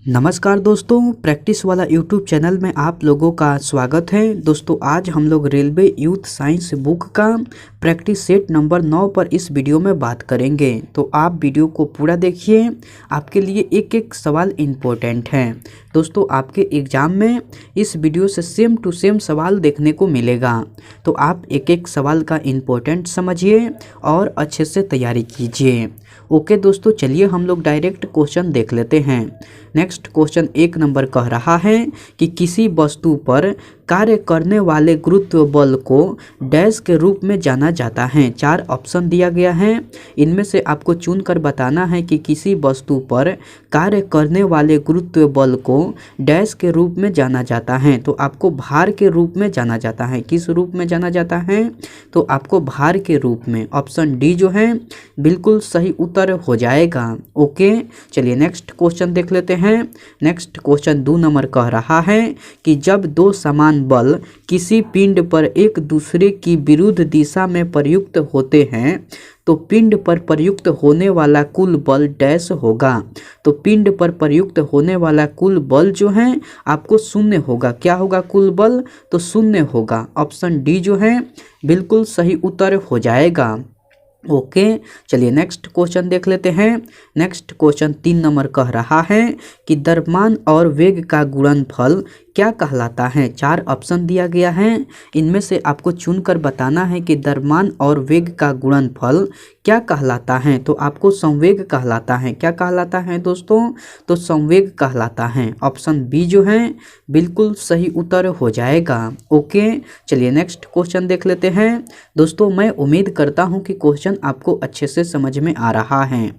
नमस्कार दोस्तों, प्रैक्टिस वाला यूट्यूब चैनल में आप लोगों का स्वागत है। दोस्तों आज हम लोग रेलवे यूथ साइंस बुक का प्रैक्टिस सेट नंबर 9 पर इस वीडियो में बात करेंगे। तो आप वीडियो को पूरा देखिए, आपके लिए एक एक सवाल इम्पोर्टेंट है। दोस्तों आपके एग्ज़ाम में इस वीडियो से सेम टू सेम सवाल देखने को मिलेगा, तो आप एक एक सवाल का इम्पोर्टेंट समझिए और अच्छे से तैयारी कीजिए। ओके दोस्तों, चलिए हम लोग डायरेक्ट क्वेश्चन देख लेते हैं। नेक्स्ट क्वेश्चन 1 नंबर कह रहा है कि किसी वस्तु पर कार्य करने वाले गुरुत्व बल को डैश के रूप में जाना जाता है। 4 ऑप्शन दिया गया है, इनमें से आपको चुनकर बताना है कि किसी वस्तु पर कार्य करने वाले गुरुत्व बल को डैश के रूप में जाना जाता है। तो आपको भार के रूप में जाना जाता है। किस रूप में जाना जाता है? तो आपको भार के रूप में। ऑप्शन डी जो है बिल्कुल सही उत्तर हो जाएगा। ओके, चलिए नेक्स्ट क्वेश्चन देख लेते हैं। नेक्स्ट क्वेश्चन 2 नंबर कह रहा है कि जब दो समान बल किसी पिंड पर एक दूसरे की विरुद्ध दिशा में प्रयुक्त होते हैं तो पिंड पर प्रयुक्त होने वाला कुल बल डैश होगा। तो पिंड पर प्रयुक्त होने वाला कुल बल जो है आपको शून्य होगा। क्या होगा कुल बल? तो शून्य होगा। ऑप्शन डी जो है बिल्कुल सही उत्तर हो जाएगा। ओके, चलिए नेक्स्ट क्वेश्चन देख लेते हैं। नेक्स्ट क्वेश्चन 3 नंबर कह रहा है कि द्रव्यमान और वेग का गुणनफल क्या कहलाता है। 4 ऑप्शन दिया गया है, इनमें से आपको चुनकर बताना है कि द्रव्यमान और वेग का गुणनफल क्या कहलाता है। तो आपको संवेग कहलाता है। क्या कहलाता है दोस्तों? तो संवेग कहलाता है। ऑप्शन बी जो है बिल्कुल सही उत्तर हो जाएगा। ओके, चलिए नेक्स्ट क्वेश्चन देख लेते हैं। दोस्तों मैं उम्मीद करता हूं कि क्वेश्चन आपको अच्छे से समझ में आ रहा है।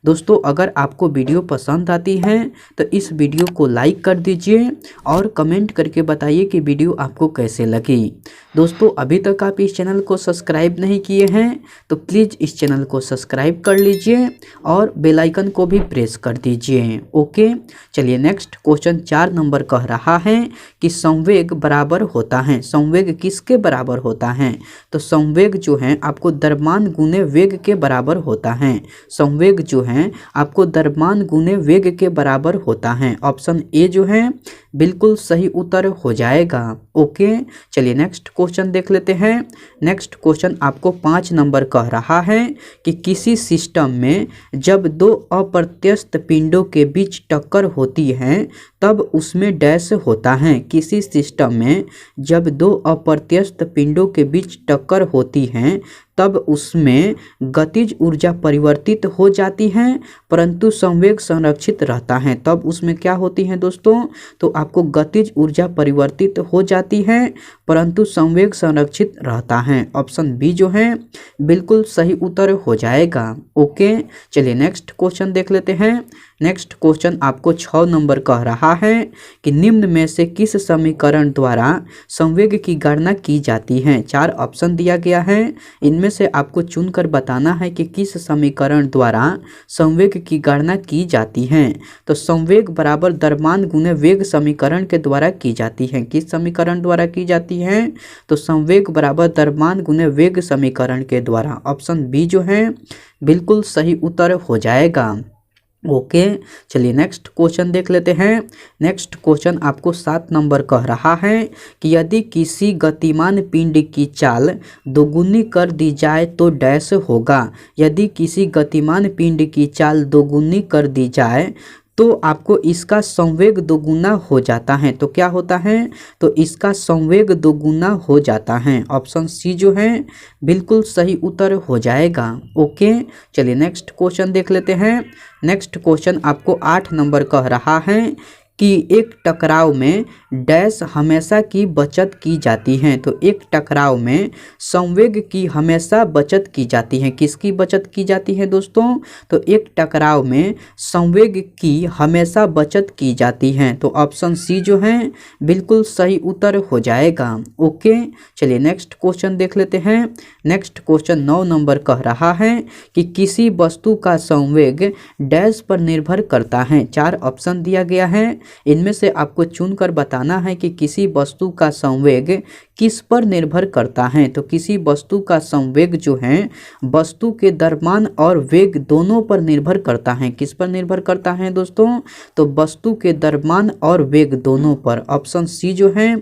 दोस्तों अगर आपको वीडियो पसंद आती है तो इस वीडियो को लाइक कर दीजिए और कमेंट करके बताइए कि वीडियो आपको कैसे लगी। दोस्तों अभी तक आप इस चैनल को सब्सक्राइब नहीं किए हैं तो प्लीज़ इस चैनल को सब्सक्राइब कर लीजिए और बेल आइकन को भी प्रेस कर दीजिए। ओके, चलिए नेक्स्ट क्वेश्चन 4 नंबर कह रहा है कि संवेग बराबर होता है। संवेग किसके बराबर होता है? तो संवेग जो है आपको द्रव्यमान गुने वेग के बराबर होता है। संवेग जो है आपको द्रव्यमान गुने वेग के बराबर होता है। ऑप्शन ए जो है बिल्कुल सही उत्तर हो जाएगा। ओके, चलिए नेक्स्ट क्वेश्चन देख लेते हैं। नेक्स्ट क्वेश्चन आपको 5 नंबर कह रहा है कि किसी सिस्टम में जब दो अप्रत्यस्त पिंडों के बीच टक्कर होती है तब उसमें डैश होता है। किसी सिस्टम में जब दो अप्रत्यस्त पिंडों के बीच टक्कर होती है तब उसमें गतिज ऊर्जा परिवर्तित हो जाती है परंतु संवेग संरक्षित रहता है। तब उसमें क्या होती है दोस्तों? तो आपको गतिज ऊर्जा परिवर्तित हो जाती है परंतु संवेग संरक्षित रहता है। ऑप्शन बी जो है बिल्कुल सही उत्तर हो जाएगा। ओके, चलिए नेक्स्ट क्वेश्चन देख लेते हैं। नेक्स्ट क्वेश्चन आपको 6 नंबर कह रहा है कि निम्न में से किस समीकरण द्वारा संवेग की गणना की जाती है। 4 ऑप्शन दिया गया है, इनमें से आपको चुनकर बताना है कि किस समीकरण द्वारा संवेग की गणना की जाती है। तो संवेग बराबर द्रव्यमान गुने वेग समीकरण के द्वारा की जाती है। किस समीकरण द्वारा की जाती है? तो संवेग बराबर द्रव्यमान गुने वेग समीकरण के द्वारा। ऑप्शन बी जो है बिल्कुल सही उत्तर हो जाएगा। ओके, चलिए नेक्स्ट क्वेश्चन देख लेते हैं। नेक्स्ट क्वेश्चन आपको 7 नंबर कह रहा है कि यदि किसी गतिमान पिंड की चाल दोगुनी कर दी जाए तो डैश होगा। यदि किसी गतिमान पिंड की चाल दोगुनी कर दी जाए तो आपको इसका संवेग दोगुना हो जाता है। तो क्या होता है? तो इसका संवेग दोगुना हो जाता है। ऑप्शन सी जो है बिल्कुल सही उत्तर हो जाएगा। ओके, चलिए नेक्स्ट क्वेश्चन देख लेते हैं। नेक्स्ट क्वेश्चन आपको 8 नंबर कह रहा है कि एक टकराव में डैश हमेशा की बचत की जाती है। तो एक टकराव में संवेग की हमेशा बचत की जाती है। किसकी बचत की जाती है दोस्तों? तो एक टकराव में संवेग की हमेशा बचत की जाती है। तो ऑप्शन सी जो है बिल्कुल सही उत्तर हो जाएगा। ओके, चलिए नेक्स्ट क्वेश्चन देख लेते हैं। नेक्स्ट क्वेश्चन 9 नंबर कह रहा है कि किसी वस्तु का संवेग डैश पर निर्भर करता है। 4 ऑप्शन दिया गया है, इनमें से आपको चुनकर बताना है कि किसी वस्तु का संवेग किस पर निर्भर करता है। तो किसी वस्तु का संवेग जो है वस्तु के द्रव्यमान और वेग दोनों पर निर्भर करता है। किस पर निर्भर करता है दोस्तों? तो वस्तु के द्रव्यमान और वेग दोनों पर। ऑप्शन सी जो है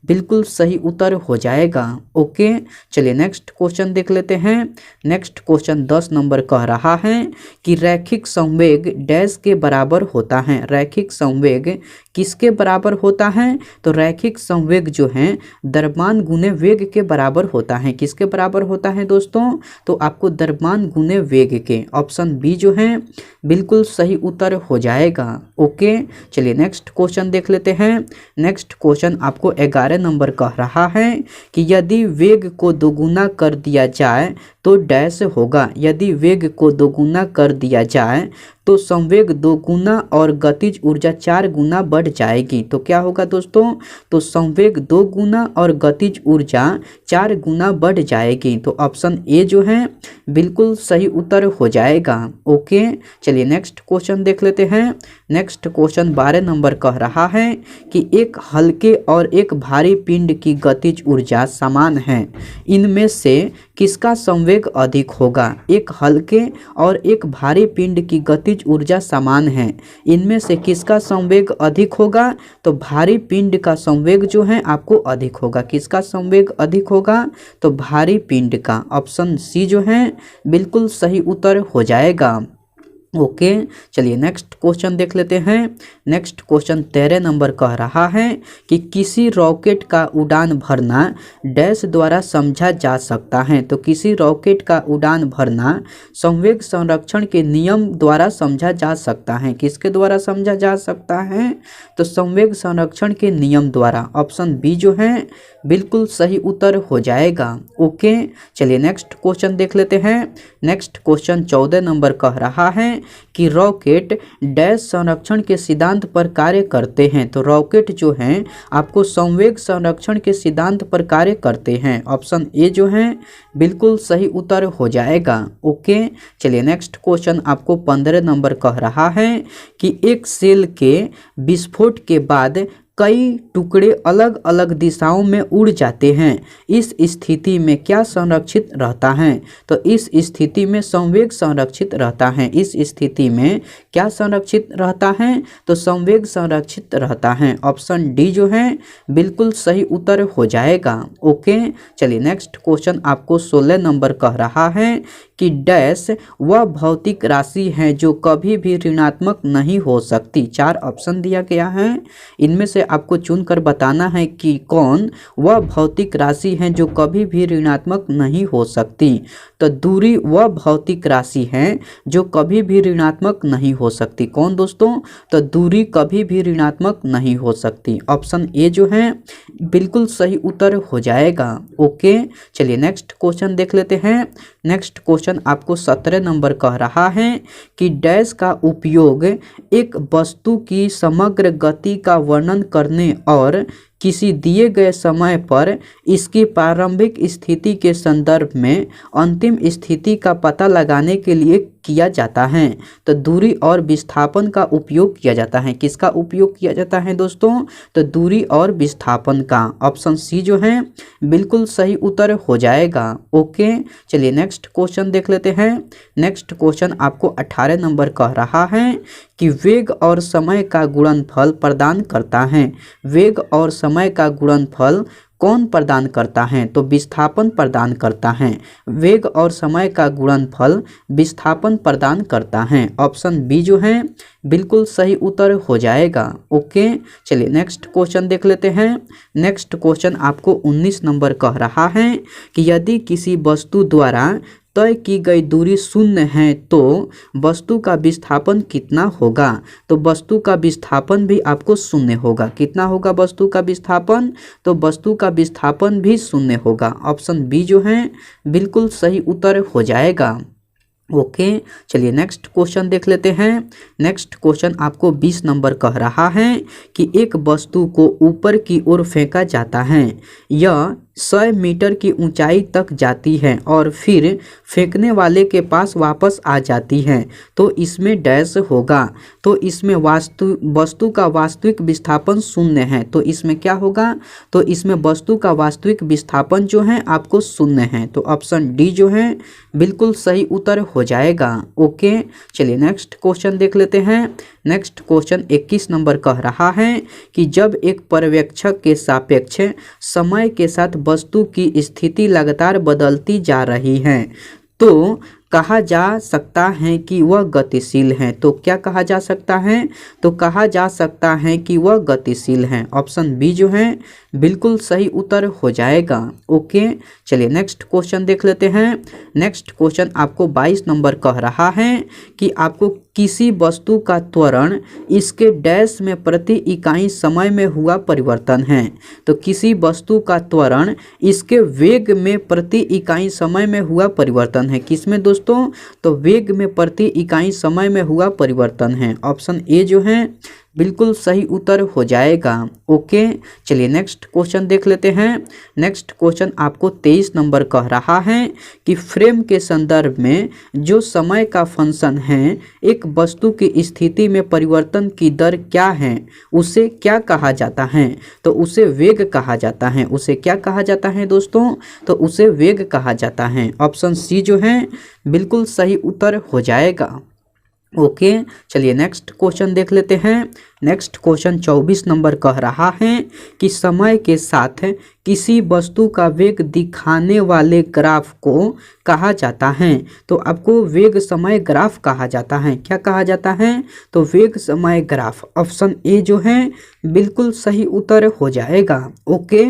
बिल्कुल सही उत्तर हो जाएगा। ओके, चलिए नेक्स्ट क्वेश्चन देख लेते हैं। नेक्स्ट क्वेश्चन 10 नंबर कह रहा है कि रैखिक संवेग डैश के बराबर होता है। रैखिक संवेग किसके बराबर होता है? तो रैखिक संवेग जो है द्रव्यमान गुने वेग के बराबर होता है। किसके बराबर होता है दोस्तों? तो आपको द्रव्यमान गुने वेग के। ऑप्शन बी जो है बिल्कुल सही उत्तर हो जाएगा। ओके, चलिए नेक्स्ट क्वेश्चन देख लेते हैं। नेक्स्ट क्वेश्चन आपको 11 नंबर कह रहा है कि यदि वेग को दोगुना कर दिया जाए तो डैश होगा। यदि वेग को दोगुना कर दिया जाए तो संवेग 2 गुना और गतिज ऊर्जा 4 गुना बढ़ जाएगी। तो क्या होगा दोस्तों? तो संवेग 2 गुना और गतिज ऊर्जा 4 गुना बढ़ जाएगी। तो ऑप्शन ए जो है बिल्कुल सही उत्तर हो जाएगा। ओके, चलिए नेक्स्ट क्वेश्चन देख लेते हैं। नेक्स्ट क्वेश्चन 12 नंबर कह रहा है कि एक हल्के और एक भारी पिंड की गतिज ऊर्जा समान है, इनमें से किसका संवेग अधिक होगा? एक हल्के और एक भारी पिंड की गतिज ऊर्जा समान है, इनमें से किसका संवेग अधिक होगा? तो भारी पिंड का संवेग जो है आपको अधिक होगा। किसका संवेग अधिक होगा? तो भारी पिंड का। ऑप्शन सी जो है बिल्कुल सही उत्तर हो जाएगा। ओके, चलिए नेक्स्ट क्वेश्चन देख लेते हैं। नेक्स्ट क्वेश्चन 13 नंबर कह रहा है कि किसी रॉकेट का उड़ान भरना डैश द्वारा समझा जा सकता है। तो किसी रॉकेट का उड़ान भरना संवेग संरक्षण के नियम द्वारा समझा जा सकता है। किसके द्वारा समझा जा सकता है? तो संवेग संरक्षण के नियम द्वारा। ऑप्शन बी जो है बिल्कुल सही उत्तर हो जाएगा। ओके, चलिए नेक्स्ट क्वेश्चन देख लेते हैं। नेक्स्ट क्वेश्चन 14 नंबर कह रहा है कि रॉकेट डैश संरक्षण के सिद्धांत पर कार्य करते हैं। तो रॉकेट जो हैं आपको संवेग संरक्षण के सिद्धांत पर कार्य करते हैं। ऑप्शन ए जो है बिल्कुल सही उत्तर हो जाएगा। ओके, चलिए नेक्स्ट क्वेश्चन आपको 15 नंबर कह रहा है कि एक सेल के विस्फोट के बाद कई टुकड़े अलग अलग दिशाओं में उड़ जाते हैं। इस स्थिति में क्या संरक्षित रहता है? तो इस स्थिति में संवेग संरक्षित रहता है। इस स्थिति में क्या संरक्षित रहता है? तो संवेग संरक्षित रहता है। ऑप्शन डी जो है बिल्कुल सही उत्तर हो जाएगा। ओके, चलिए नेक्स्ट क्वेश्चन आपको 16 नंबर कह रहा है कि डैश वह भौतिक राशि है जो कभी भी ऋणात्मक नहीं हो सकती। 4 ऑप्शन दिया गया है, इनमें से आपको चुनकर बताना है कि कौन वह भौतिक राशि है जो कभी भी ऋणात्मक नहीं हो सकती। तो दूरी वह भौतिक राशि है जो कभी भी ऋणात्मक नहीं हो सकती। कौन दोस्तों? तो दूरी कभी भी ऋणात्मक नहीं हो सकती। ऑप्शन ए जो है बिल्कुल सही उत्तर हो जाएगा। ओके, चलिए नेक्स्ट क्वेश्चन देख लेते हैं। नेक्स्ट क्वेश्चन आपको 17 नंबर कह रहा है कि डैश का उपयोग एक वस्तु की समग्र गति का वर्णन करने और किसी दिए गए समय पर इसकी प्रारंभिक स्थिति के संदर्भ में अंतिम स्थिति का पता लगाने के लिए किया जाता है। तो दूरी और विस्थापन का उपयोग किया जाता है। किसका उपयोग किया जाता है दोस्तों? तो दूरी और विस्थापन का। ऑप्शन सी जो है बिल्कुल सही उत्तर हो जाएगा। ओके, चलिए नेक्स्ट क्वेश्चन देख लेते हैं। नेक्स्ट क्वेश्चन आपको 18 नंबर कह रहा है कि वेग और समय का गुणनफल प्रदान करता है। वेग और समय का गुणनफल कौन प्रदान करता है? तो विस्थापन प्रदान करता है। वेग और समय का गुणनफल विस्थापन प्रदान करता है। ऑप्शन बी जो है बिल्कुल सही उत्तर हो जाएगा। ओके, चलिए नेक्स्ट क्वेश्चन देख लेते हैं। नेक्स्ट क्वेश्चन आपको 19 नंबर कह रहा है कि यदि किसी वस्तु द्वारा तय की गई दूरी 0 है तो वस्तु का विस्थापन कितना होगा? तो वस्तु का विस्थापन भी आपको 0 होगा। कितना होगा वस्तु का विस्थापन? तो वस्तु का विस्थापन भी 0 होगा। ऑप्शन बी जो है बिल्कुल सही उत्तर हो जाएगा। ओके, चलिए नेक्स्ट क्वेश्चन देख लेते हैं। नेक्स्ट क्वेश्चन आपको 20 नंबर कह रहा है कि एक वस्तु को ऊपर की ओर फेंका जाता है। यह 100 मीटर की ऊंचाई तक जाती है और फिर फेंकने वाले के पास वापस आ जाती है तो इसमें डैश होगा। तो इसमें वस्तु का वास्तविक विस्थापन 0 है। तो इसमें क्या होगा, तो इसमें वस्तु का वास्तविक विस्थापन जो है आपको 0 है। तो ऑप्शन डी जो है बिल्कुल सही उत्तर हो जाएगा। ओके, चलिए नेक्स्ट क्वेश्चन देख लेते हैं। नेक्स्ट क्वेश्चन 21 नंबर कह रहा है कि जब एक पर्यवेक्षक के सापेक्ष समय के साथ वस्तु की स्थिति लगातार बदलती जा रही है तो कहा जा सकता है कि वह गतिशील है। तो क्या कहा जा सकता है, तो कहा जा सकता है कि वह गतिशील है। ऑप्शन बी जो है बिल्कुल सही उत्तर हो जाएगा। ओके, चलिए नेक्स्ट क्वेश्चन देख लेते हैं। नेक्स्ट क्वेश्चन आपको 22 नंबर कह रहा है कि आपको किसी वस्तु का त्वरण इसके डैश में प्रति इकाई समय में हुआ परिवर्तन है। तो किसी वस्तु का त्वरण इसके वेग में प्रति इकाई समय में हुआ परिवर्तन है। किसमें दोस्तों, तो वेग में प्रति इकाई समय में हुआ परिवर्तन है। ऑप्शन ए जो है बिल्कुल सही उत्तर हो जाएगा। ओके, चलिए नेक्स्ट क्वेश्चन देख लेते हैं। नेक्स्ट क्वेश्चन आपको 23 नंबर कह रहा है कि फ्रेम के संदर्भ में जो समय का फंक्शन है एक वस्तु की स्थिति में परिवर्तन की दर क्या है, उसे क्या कहा जाता है। तो उसे वेग कहा जाता है। उसे क्या कहा जाता है दोस्तों, तो उसे वेग कहा जाता है। ऑप्शन सी जो है बिल्कुल सही उत्तर हो जाएगा। ओके, चलिए नेक्स्ट क्वेश्चन देख लेते हैं। नेक्स्ट क्वेश्चन 24 नंबर कह रहा है कि समय के साथ किसी वस्तु का वेग दिखाने वाले ग्राफ को कहा जाता है। तो आपको वेग समय ग्राफ कहा जाता है। क्या कहा जाता है, तो वेग समय ग्राफ। ऑप्शन ए जो है बिल्कुल सही उत्तर हो जाएगा। ओके,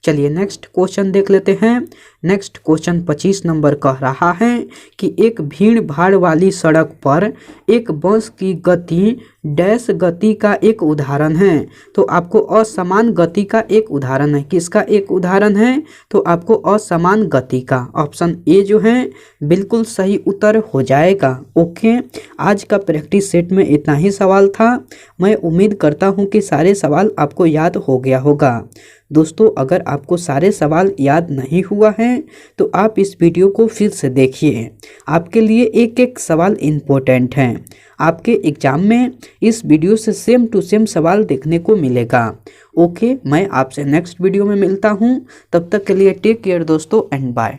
चलिए नेक्स्ट क्वेश्चन देख लेते हैं। नेक्स्ट क्वेश्चन 25 नंबर कह रहा है कि एक भीड़ भाड़ वाली सड़क पर एक बस की गति डैश गति का एक उदाहरण है। तो आपको असमान गति का एक उदाहरण है। किसका एक उदाहरण है, तो आपको असमान गति का। ऑप्शन ए जो है बिल्कुल सही उत्तर हो जाएगा। ओके, आज का प्रैक्टिस सेट में इतना ही सवाल था। मैं उम्मीद करता हूं कि सारे सवाल आपको याद हो गया होगा। दोस्तों, अगर आपको सारे सवाल याद नहीं हुआ है तो आप इस वीडियो को फिर से देखिए। आपके लिए एक एक सवाल इम्पोर्टेंट है। आपके एग्जाम में इस वीडियो से सेम टू सेम सवाल देखने को मिलेगा। ओके, मैं आपसे नेक्स्ट वीडियो में मिलता हूँ। तब तक के लिए टेक केयर दोस्तों एंड बाय।